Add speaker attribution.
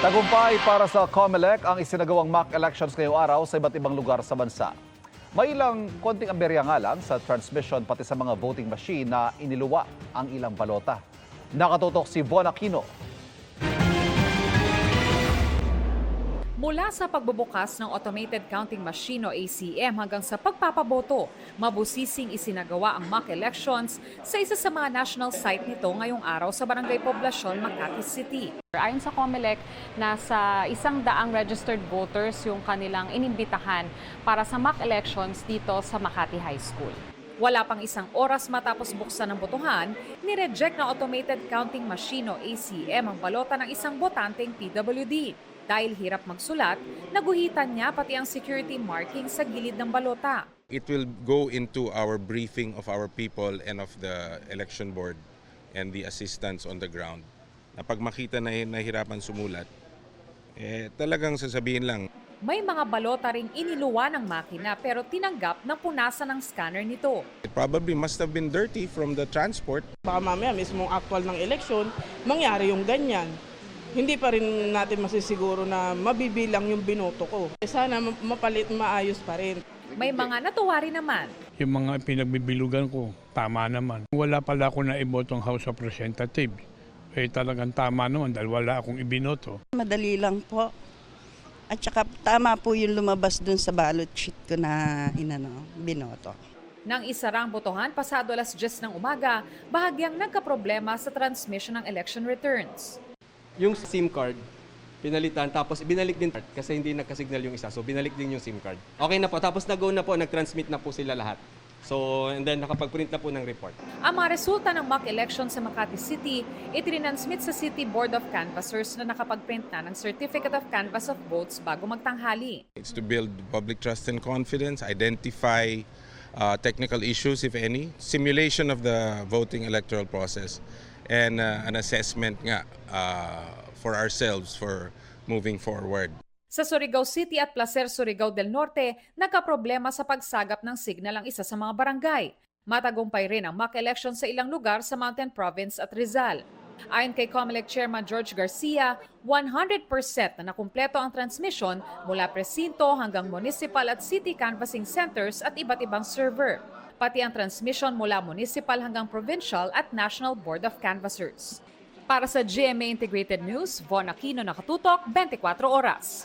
Speaker 1: Tagumpay para sa COMELEC ang isinagawang mock elections ngayong araw sa iba't ibang lugar sa bansa. May ilang konting aberya nga lang sa transmission pati sa mga voting machine na iniluwa ang ilang balota. Nakatutok si Von Aquino.
Speaker 2: Mula sa pagbubukas ng automated counting machine o ACM hanggang sa pagpapaboto, mabusising isinagawa ang mock elections sa isa sa mga national site nito ngayong araw sa Barangay Poblacion, Makati City. Ayon sa COMELEC, nasa 100 registered voters yung kanilang inimbitahan para sa mock elections dito sa Makati High School. Wala pang isang oras matapos buksan ng botohan, nireject na automated counting machine o ACM ang balota ng isang botanteng PWD. Dahil hirap magsulat, naguhitan niya pati ang security marking sa gilid ng balota.
Speaker 3: It will go into our briefing of our people and of the election board and the assistants on the ground. Na pag makita na nahirapan sumulat, talagang sasabihin lang.
Speaker 2: May mga balota ring iniluwa ng makina pero tinanggap na punasan ng scanner nito.
Speaker 3: It probably must have been dirty from the transport.
Speaker 4: Baka mamaya mismong actual ng eleksyon, mangyari yung ganyan. Hindi pa rin natin masisiguro na mabibilang yung binoto ko. Sana mapalit, maayos pa rin.
Speaker 2: May mga natuwa rin naman.
Speaker 5: Yung mga pinagbibilugan ko, tama naman. Wala pala ako na ibotong House of Representatives. Talagang tama naman dahil wala akong ibinoto.
Speaker 6: Madali lang po. At saka tama po yung lumabas dun sa ballot sheet ko na binoto.
Speaker 2: Nang isarang botohan pasado alas 10 ng umaga, bahagyang nagkaproblema sa transmission ng election returns.
Speaker 7: Yung SIM card, pinalitan, tapos binalik din kasi hindi nagkasignal yung isa. So binalik din yung SIM card. Okay na po, tapos nag-go na po, nag-transmit na po sila lahat. So, and then nakapag-print na po ng report.
Speaker 2: Ang mga resulta ng mock election sa Makati City, itinansmit sa City Board of Canvassers na nakapag-print na ng Certificate of Canvass of Votes bago magtanghali.
Speaker 3: It's to build public trust and confidence, identify technical issues, if any, simulation of the voting electoral process, and an assessment nga for ourselves for moving forward.
Speaker 2: Sa Surigao City at Placer, Surigao del Norte, nagkaproblema sa pagsagap ng signal ang isa sa mga barangay. Matagumpay rin ang mock election sa ilang lugar sa Mountain Province at Rizal. Ayon kay COMELEC Chairman George Garcia, 100% na nakumpleto ang transmission mula presinto hanggang municipal at city canvassing centers at iba't ibang server. Pati ang transmission mula municipal hanggang provincial at National Board of Canvassers. Para sa GMA Integrated News, Von Aquino, nakatutok, 24 oras.